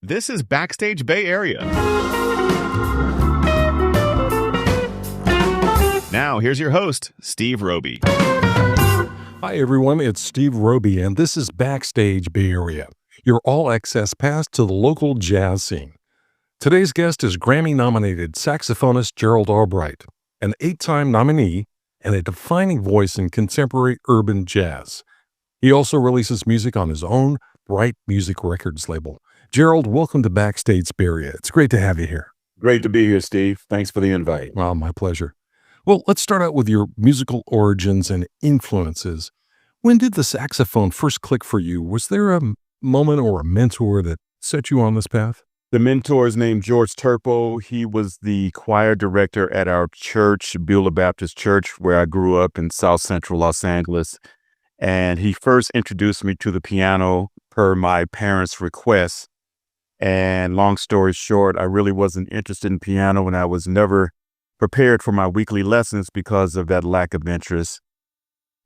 This is Backstage Bay Area. Now, here's your host, Steve Roby. Hi, everyone. It's Steve Roby, and this is Backstage Bay Area, your all-access pass to the local jazz scene. Today's guest is Grammy-nominated saxophonist Gerald Albright, an 8-time nominee and a defining voice in contemporary urban jazz. He also releases music on his own Bright Music Records label. Gerald, welcome to Backstage Bay Area. It's great to have you here. Great to be here, Steve. Thanks for the invite. Well, my pleasure. Well, let's start out with your musical origins and influences. When did the saxophone first click for you? Was there a moment or a mentor that set you on this path? The mentor is named George Turpo. He was the choir director at our church, Beulah Baptist Church, where I grew up in South Central Los Angeles. And he first introduced me to the piano per my parents' request. And long story short, I really wasn't interested in piano, and I was never prepared for my weekly lessons because of that lack of interest.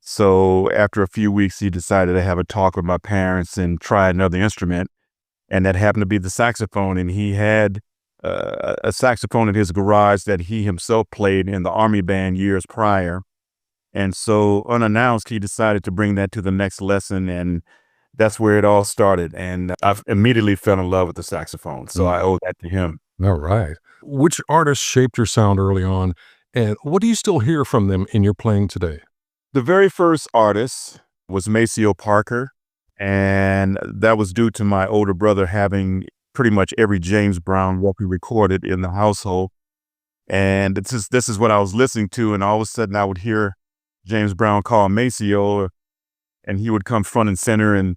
So after a few weeks, he decided to have a talk with my parents and try another instrument. And that happened to be the saxophone. And he had a saxophone in his garage that he himself played in the Army band years prior. And so unannounced, he decided to bring that to the next lesson. And that's where it all started. And I immediately fell in love with the saxophone. So I owe that to him. All right. Which artists shaped your sound early on, and what do you still hear from them in your playing today? The very first artist was Maceo Parker, and that was due to my older brother having pretty much every James Brown record recorded in the household. And this is what I was listening to, and all of a sudden I would hear James Brown call Maceo, and he would come front and center and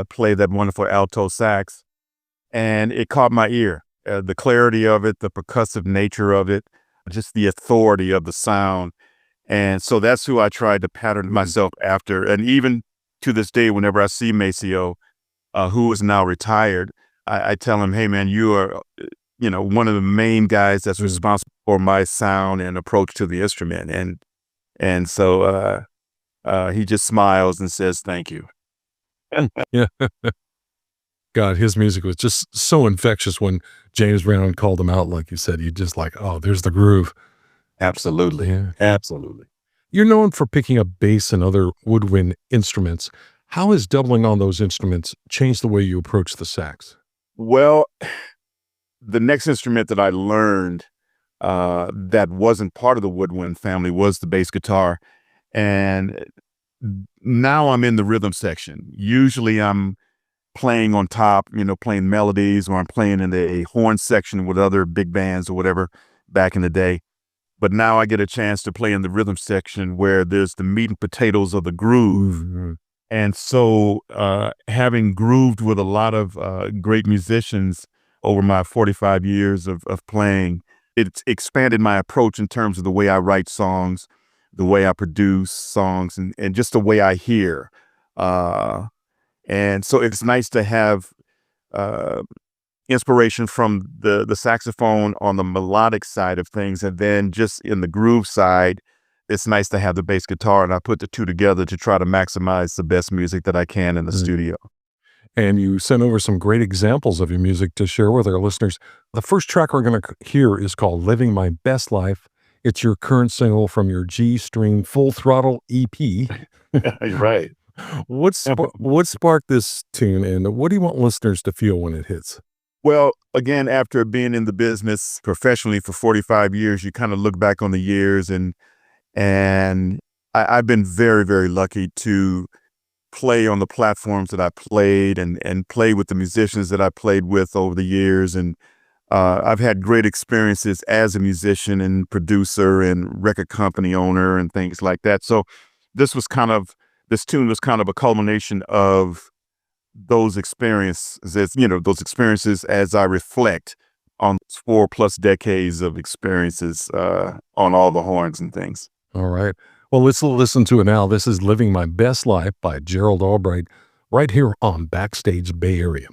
play that wonderful alto sax, and it caught my ear. The clarity of it, the percussive nature of it, just the authority of the sound. And so that's who I tried to pattern myself after. And even to this day, whenever I see Maceo, who is now retired, I tell him, hey, man, you are, one of the main guys that's responsible for my sound and approach to the instrument. And so he just smiles and says, thank you. Yeah. God, his music was just so infectious when James Brown called him out, like you said. You just like, oh, there's the groove. Absolutely. Yeah. Absolutely. You're known for picking up bass and other woodwind instruments. How has doubling on those instruments changed the way you approach the sax? Well, the next instrument that I learned that wasn't part of the woodwind family was the bass guitar. And now I'm in the rhythm section. Usually I'm playing on top, playing melodies, or I'm playing in the horn section with other big bands or whatever back in the day. But now I get a chance to play in the rhythm section where there's the meat and potatoes of the groove. Mm-hmm. And so having grooved with a lot of great musicians over my 45 years of playing, it's expanded my approach in terms of the way I write songs, the way I produce songs, and just the way I hear. And so it's nice to have inspiration from the saxophone on the melodic side of things. And then just in the groove side, it's nice to have the bass guitar. And I put the two together to try to maximize the best music that I can in the studio. And you sent over some great examples of your music to share with our listeners. The first track we're going to hear is called Living My Best Life. It's your current single from your G-String Full Throttle EP. Right. What sparked this tune, and what do you want listeners to feel when it hits? Well, again, after being in the business professionally for 45 years, you kind of look back on the years, and I've been very, very lucky to play on the platforms that I played and play with the musicians that I played with over the years. And I've had great experiences as a musician and producer and record company owner and things like that. So this tune was kind of a culmination of those experiences, as I reflect on 4+ decades of experiences on all the horns and things. All right. Well, let's listen to it now. This is Living My Best Life by Gerald Albright, right here on Backstage Bay Area.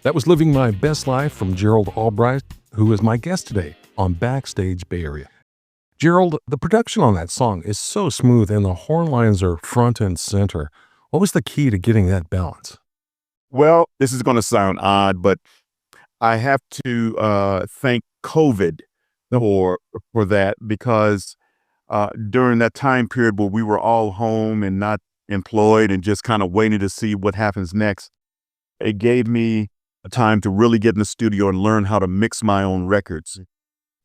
That was Living My Best Life from Gerald Albright, who is my guest today on Backstage Bay Area. Gerald, the production on that song is so smooth and the horn lines are front and center. What was the key to getting that balance? Well, this is going to sound odd, but I have to thank COVID for that, because during that time period where we were all home and not employed and just kind of waiting to see what happens next, it gave me a time to really get in the studio and learn how to mix my own records.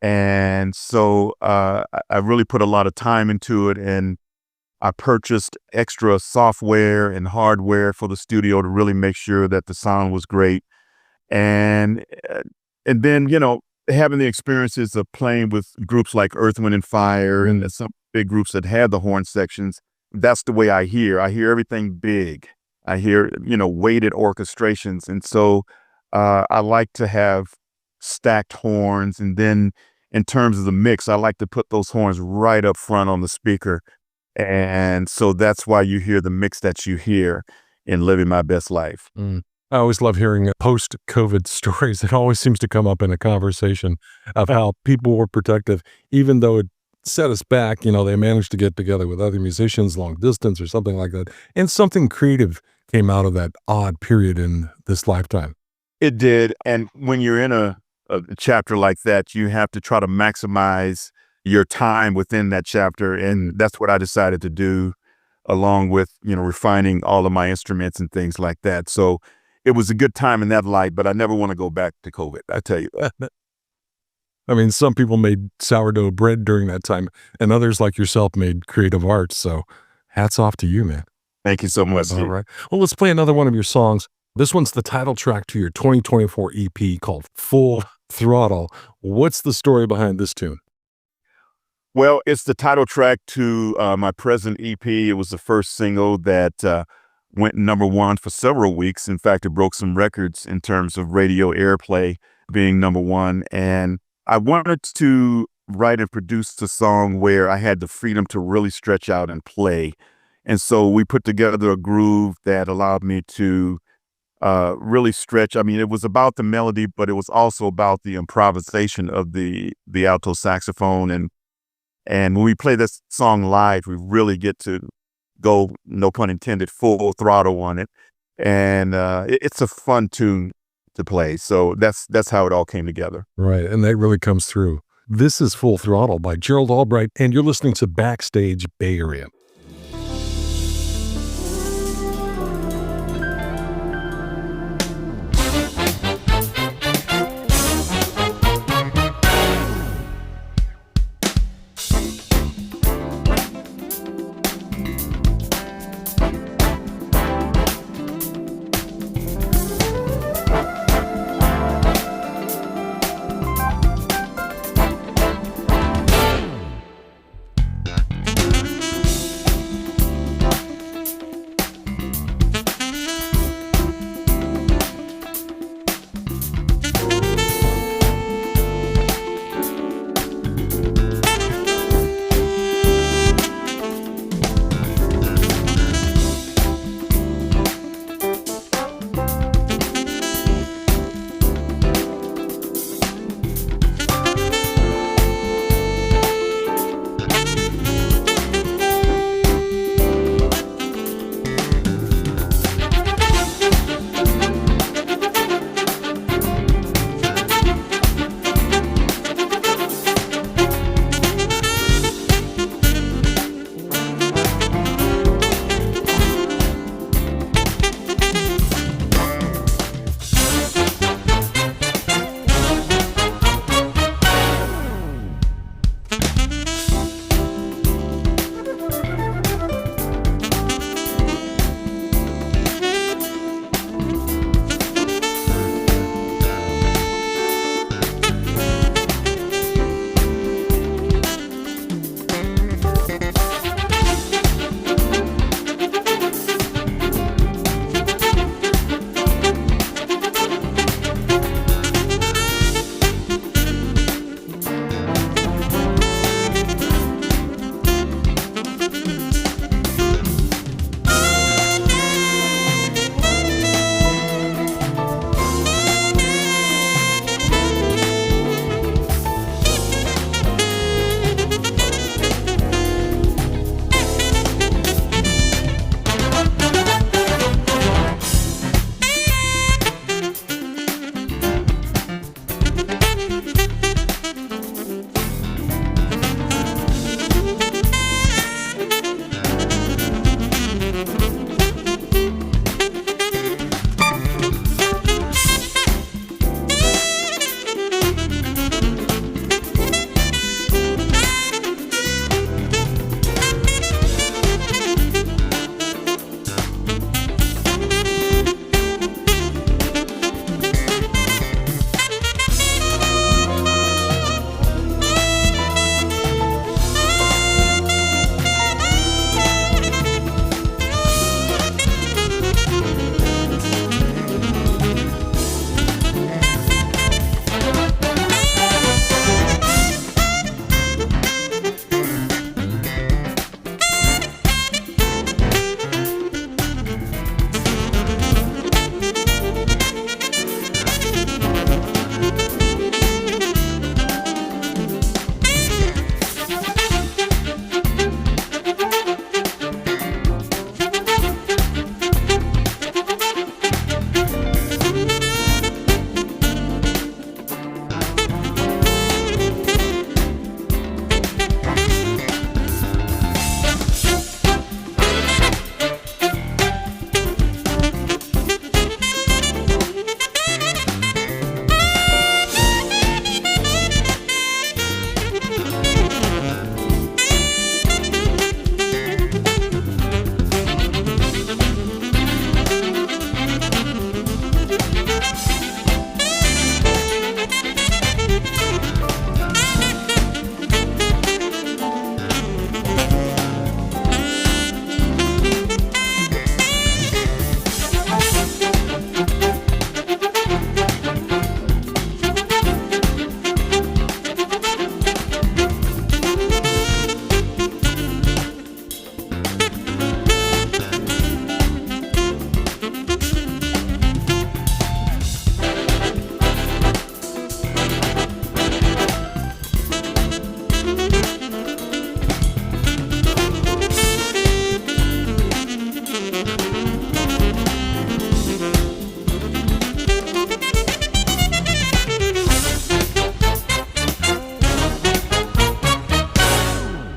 And so I really put a lot of time into it, and I purchased extra software and hardware for the studio to really make sure that the sound was great. And then, having the experiences of playing with groups like Earth, Wind and Fire and some big groups that had the horn sections, that's the way I hear. I hear everything big. I hear, weighted orchestrations. And so I like to have stacked horns. And then in terms of the mix, I like to put those horns right up front on the speaker. And so that's why you hear the mix that you hear in Living My Best Life. I always love hearing post-COVID stories. It always seems to come up in a conversation of how people were protective, even though it set us back. They managed to get together with other musicians long distance or something like that. And something creative came out of that odd period in this lifetime. It did. And when you're in a chapter like that, you have to try to maximize your time within that chapter. And that's what I decided to do, along with, refining all of my instruments and things like that. So it was a good time in that light, but I never want to go back to COVID. I tell you that. I mean, some people made sourdough bread during that time, and others like yourself made creative arts. So hats off to you, man. Thank you so much. All right. Well, let's play another one of your songs. This one's the title track to your 2024 EP called Full Throttle. What's the story behind this tune? Well, it's the title track to my present EP. It was the first single that went number one for several weeks. In fact, it broke some records in terms of radio airplay, being number one. And I wanted to write and produce a song where I had the freedom to really stretch out and play. And so we put together a groove that allowed me to really stretch. I mean, it was about the melody, but it was also about the improvisation of the alto saxophone. And when we play this song live, we really get to go, no pun intended, full throttle on it. And it's a fun tune to play. So that's how it all came together. Right. And that really comes through. This is Full Throttle by Gerald Albright, and you're listening to Backstage Bay Area.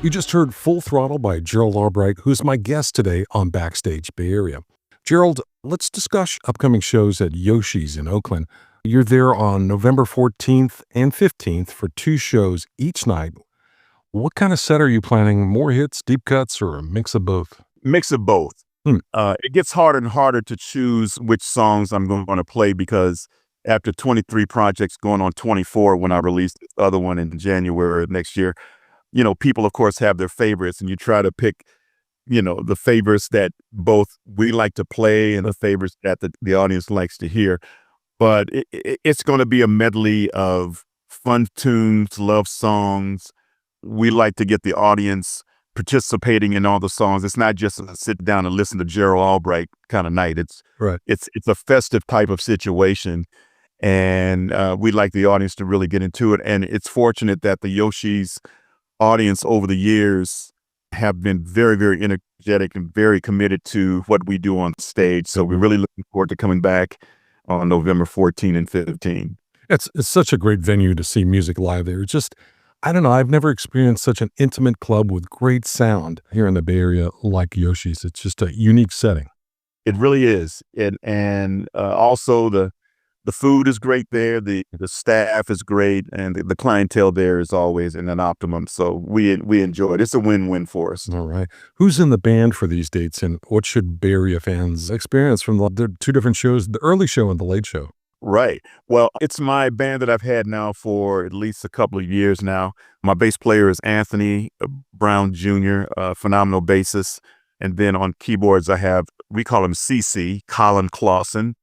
You just heard Full Throttle by Gerald Albright, who's my guest today on Backstage Bay Area. Gerald, let's discuss upcoming shows at Yoshi's in Oakland. You're there on November 14th and 15th for 2 shows each night. What kind of set are you planning? More hits, deep cuts, or a mix of both? Mix of both. It gets harder and harder to choose which songs I'm going to play because after 23 projects going on 24 when I released the other one in January of next year, people, of course, have their favorites, and you try to pick, the favorites that both we like to play and the favorites that the audience likes to hear. But it's going to be a medley of fun tunes, love songs. We like to get the audience participating in all the songs. It's not just a sit down and listen to Gerald Albright kind of night. It's a festive type of situation, and we like the audience to really get into it. And it's fortunate that the Yoshi's audience over the years have been very, very energetic and very committed to what we do on stage. So we're really looking forward to coming back on November 14 and 15. It's such a great venue to see music live there. It's just, I don't know, I've never experienced such an intimate club with great sound here in the Bay Area like Yoshi's. It's just a unique setting. It really is. And also the food is great there. The staff is great, and the clientele there is always in an optimum. So we enjoy it. It's a win-win for us. All right. Who's in the band for these dates, and what should Bay Area fans experience from the 2 different shows, the early show and the late show? Right. Well, it's my band that I've had now for at least a couple of years now. My bass player is Anthony Brown Jr., a phenomenal bassist. And then on keyboards, we call him CC, Colin Clausen,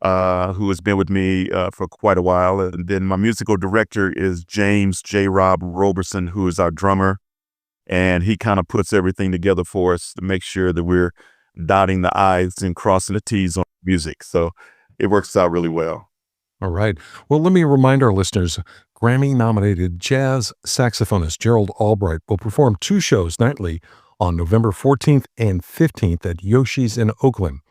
who has been with me for quite a while. And then my musical director is James J. Rob Roberson, who is our drummer. And he kind of puts everything together for us to make sure that we're dotting the I's and crossing the T's on music. So it works out really well. All right. Well, let me remind our listeners, Grammy-nominated jazz saxophonist Gerald Albright will perform 2 shows nightly on November 14th and 15th at Yoshi's in Oakland.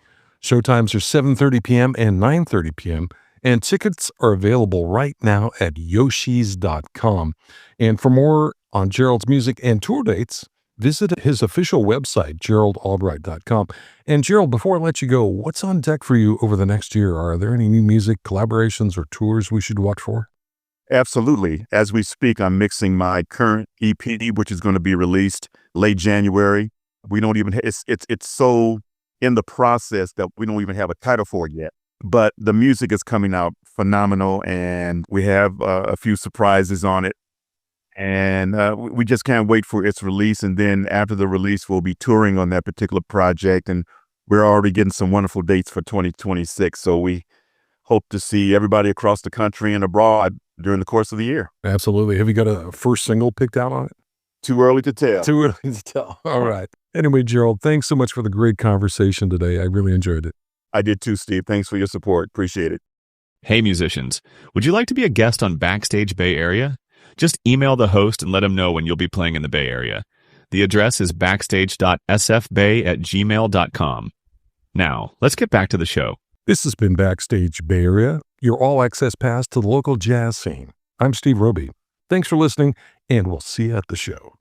Showtimes are 7:30 p.m. and 9:30 p.m., and tickets are available right now at yoshis.com. And for more on Gerald's music and tour dates, visit his official website, geraldalbright.com. And Gerald, before I let you go, what's on deck for you over the next year? Are there any new music collaborations or tours we should watch for? Absolutely. As we speak, I'm mixing my current EP, which is going to be released late January. We don't even, it's so in the process that we don't even have a title for it yet. But the music is coming out phenomenal, and we have a few surprises on it. And we just can't wait for its release. And then after the release, we'll be touring on that particular project. And we're already getting some wonderful dates for 2026. So we hope to see everybody across the country and abroad during the course of the year. Absolutely. Have you got a first single picked out on it? Too early to tell. Too early to tell. All right. Anyway, Gerald, thanks so much for the great conversation today. I really enjoyed it. I did too, Steve. Thanks for your support. Appreciate it. Hey, musicians, would you like to be a guest on Backstage Bay Area? Just email the host and let him know when you'll be playing in the Bay Area. The address is backstage.sfbay@gmail.com. Now, let's get back to the show. This has been Backstage Bay Area, your all-access pass to the local jazz scene. I'm Steve Roby. Thanks for listening, and we'll see you at the show.